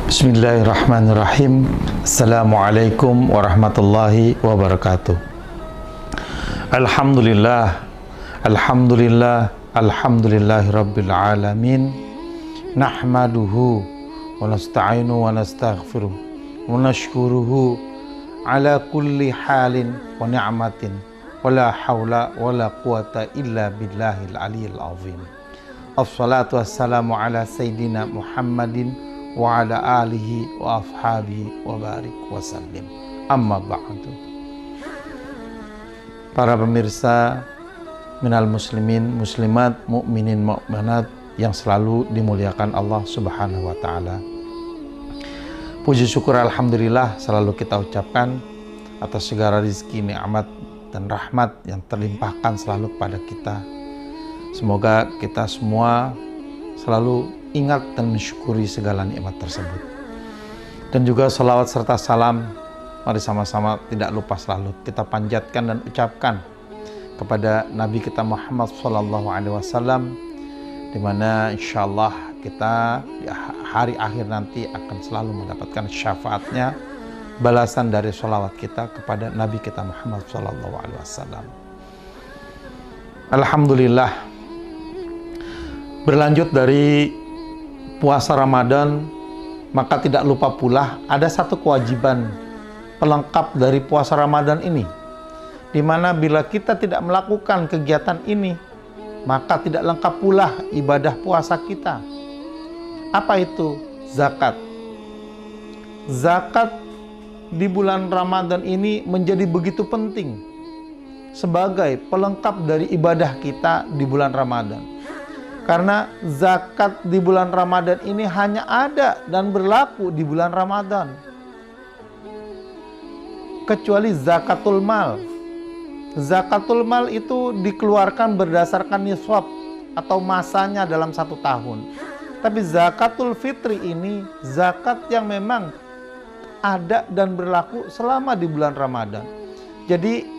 Bismillahirrahmanirrahim. Assalamualaikum warahmatullahi wabarakatuh. Alhamdulillah, alhamdulillah, alhamdulillahi rabbil alamin. Nahmaduhu wa nasta'inu wa nastaghfiruh wa nashkuruhu ala kulli halin wa ni'matin wa la hawla wa la quwata illa billahil aliyyil azim. Assalatu wassalamu ala sayyidina Muhammadin wa ala alihi wa ashabihi wa barik wa sallim. Amma ba'du. Para pemirsa minal muslimin, muslimat, mu'minin, mu'minat yang selalu dimuliakan Allah Subhanahu wa ta'ala. Puji syukur alhamdulillah selalu kita ucapkan atas segala rizki, nikmat dan rahmat yang terlimpahkan selalu kepada kita. Semoga kita semua selalu ingat dan mensyukuri segala nikmat tersebut. Dan juga salawat serta salam, mari sama-sama tidak lupa selalu kita panjatkan dan ucapkan kepada Nabi kita Muhammad SAW, di mana insya Allah kita di hari akhir nanti akan selalu mendapatkan syafaatnya, balasan dari salawat kita kepada Nabi kita Muhammad SAW. Alhamdulillah, berlanjut dari puasa Ramadan, maka tidak lupa pula ada satu kewajiban pelengkap dari puasa Ramadan ini, di mana bila kita tidak melakukan kegiatan ini, maka tidak lengkap pula ibadah puasa kita. Apa itu? Zakat. Zakat di bulan Ramadan ini menjadi begitu penting sebagai pelengkap dari ibadah kita di bulan Ramadan. Karena zakat di bulan Ramadan ini hanya ada dan berlaku di bulan Ramadan. Kecuali zakatul mal. Zakatul mal itu dikeluarkan berdasarkan nisab atau masanya dalam 1 tahun. Tapi zakatul fitri ini zakat yang memang ada dan berlaku selama di bulan Ramadan. Jadi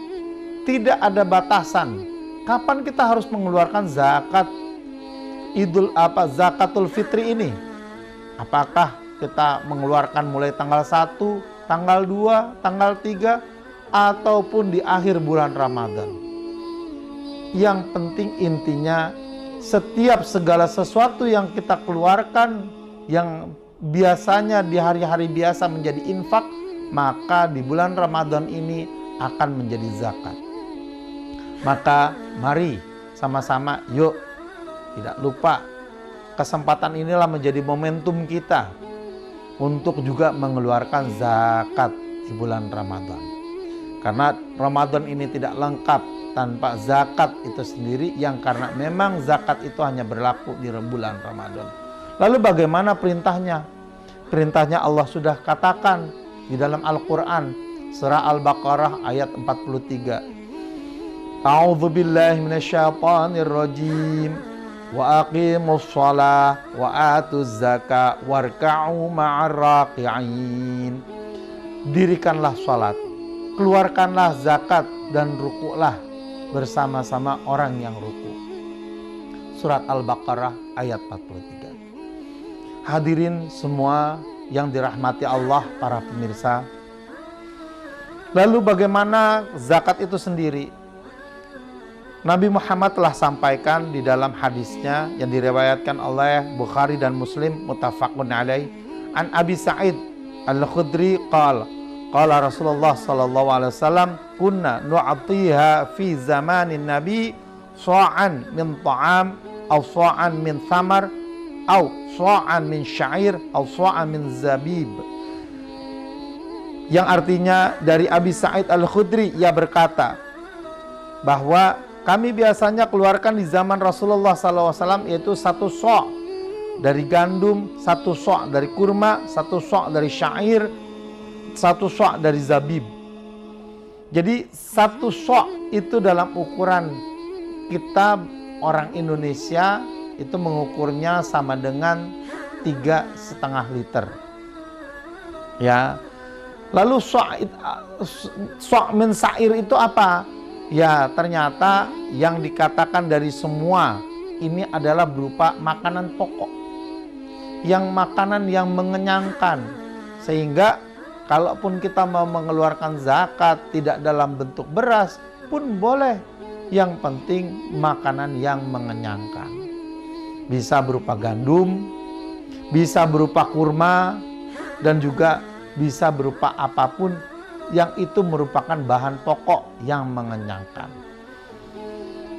tidak ada batasan kapan kita harus mengeluarkan zakat zakatul fitri ini. Apakah kita mengeluarkan mulai tanggal 1, tanggal 2, tanggal 3, ataupun di akhir bulan Ramadan. Yang penting intinya, setiap segala sesuatu yang kita keluarkan yang biasanya di hari-hari biasa menjadi infak, maka di bulan Ramadan ini akan menjadi zakat. Maka mari sama-sama yuk, tidak lupa, kesempatan inilah menjadi momentum kita untuk juga mengeluarkan zakat di bulan Ramadan. Karena Ramadan ini tidak lengkap tanpa zakat itu sendiri, yang karena memang zakat itu hanya berlaku di bulan Ramadan. Lalu bagaimana perintahnya? Perintahnya Allah sudah katakan di dalam Al-Quran, surah Al-Baqarah ayat 43. A'udzubillahi minasyaitonirrajim. Wa aqimus shalah wa atuz zakah warka'u ma'ar raqi'in. Dirikanlah salat, keluarkanlah zakat, dan rukuklah bersama-sama orang yang ruku. Surat Al-Baqarah ayat 43. Hadirin semua yang dirahmati Allah, para pemirsa. Lalu bagaimana zakat itu sendiri? Nabi Muhammad telah sampaikan di dalam hadisnya yang diriwayatkan oleh Bukhari dan Muslim, muttafaqun alaih, an Abi Sa'id Al-Khudri qala Rasulullah sallallahu alaihi wasallam, kunna nu'atiha fi zamanin nabi sha'an min ta'am aw sha'an min thamar aw sha'an min sya'ir aw sha'an min zabib. Yang artinya dari Abi Sa'id Al-Khudri, ia berkata bahwa kami biasanya keluarkan di zaman Rasulullah SAW, yaitu 1 so' dari gandum, 1 so' dari kurma, 1 so' dari syair, 1 so' dari zabib. Jadi 1 so' itu dalam ukuran kita orang Indonesia itu mengukurnya sama dengan 3,5 liter. Ya. Lalu so' min sa'ir itu apa? Ya, ternyata yang dikatakan dari semua ini adalah berupa makanan pokok yang makanan yang mengenyangkan. Sehingga kalaupun kita mau mengeluarkan zakat tidak dalam bentuk beras pun boleh. Yang penting makanan yang mengenyangkan. Bisa berupa gandum, bisa berupa kurma, dan juga bisa berupa apapun yang itu merupakan bahan pokok yang mengenyangkan.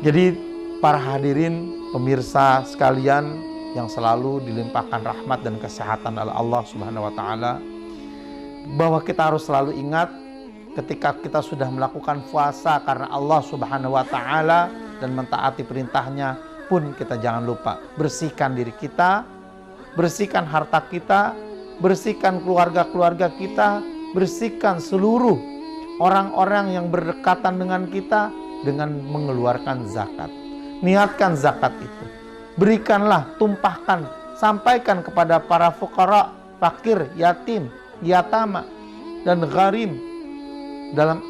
Jadi para hadirin pemirsa sekalian yang selalu dilimpahkan rahmat dan kesehatan oleh Allah Subhanahu wa taala, bahwa kita harus selalu ingat ketika kita sudah melakukan puasa karena Allah Subhanahu wa taala dan mentaati perintahnya pun, kita jangan lupa bersihkan diri kita, bersihkan harta kita, bersihkan keluarga-keluarga kita, bersihkan seluruh orang-orang yang berdekatan dengan kita dengan mengeluarkan zakat. Niatkan zakat itu. Berikanlah, tumpahkan, sampaikan kepada para fuqara, fakir, yatim, yatama, dan gharim dalam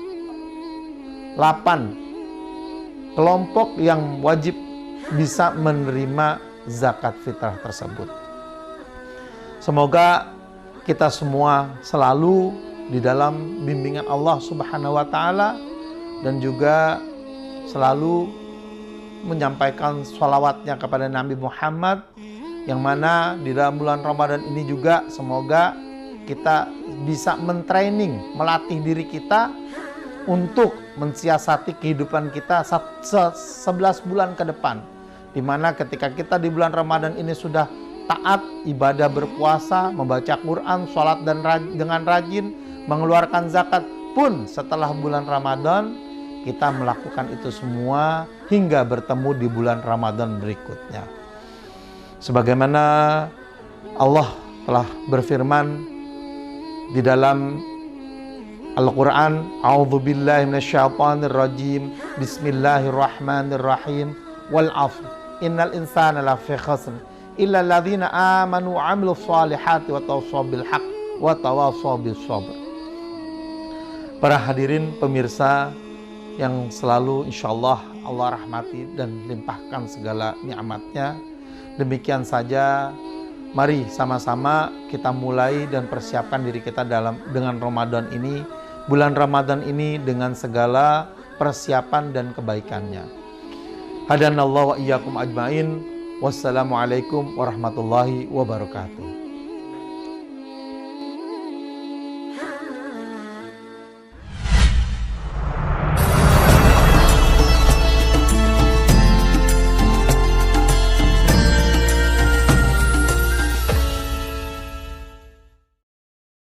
8 kelompok yang wajib bisa menerima zakat fitrah tersebut. Semoga kita semua selalu di dalam bimbingan Allah Subhanahu wa taala dan juga selalu menyampaikan sholawatnya kepada Nabi Muhammad, yang mana di dalam bulan Ramadan ini juga semoga kita bisa mentraining, melatih diri kita untuk mensiasati kehidupan kita 11 bulan ke depan, di mana ketika kita di bulan Ramadan ini sudah taat, ibadah berpuasa, membaca Quran, sholat dan dengan rajin, mengeluarkan zakat pun setelah bulan Ramadan, kita melakukan itu semua hingga bertemu di bulan Ramadan berikutnya. Sebagaimana Allah telah berfirman di dalam Al-Quran, A'udzubillahi minasyaitonirrajim, Bismillahirrahmanirrahim, wal 'ashr, innal insana lafi khusr, illa alladzina amanu wa 'amilus shalihati wa tawassaw bil haqq wa tawassaw bis sabr. Para hadirin pemirsa yang selalu insyaallah Allah rahmati dan limpahkan segala nikmatnya, demikian saja mari sama-sama kita mulai dan persiapkan diri kita dengan Ramadan ini, bulan Ramadan ini dengan segala persiapan dan kebaikannya. Hadanallahu wa iyyakum ajmain. Wassalamualaikum warahmatullahi wabarakatuh.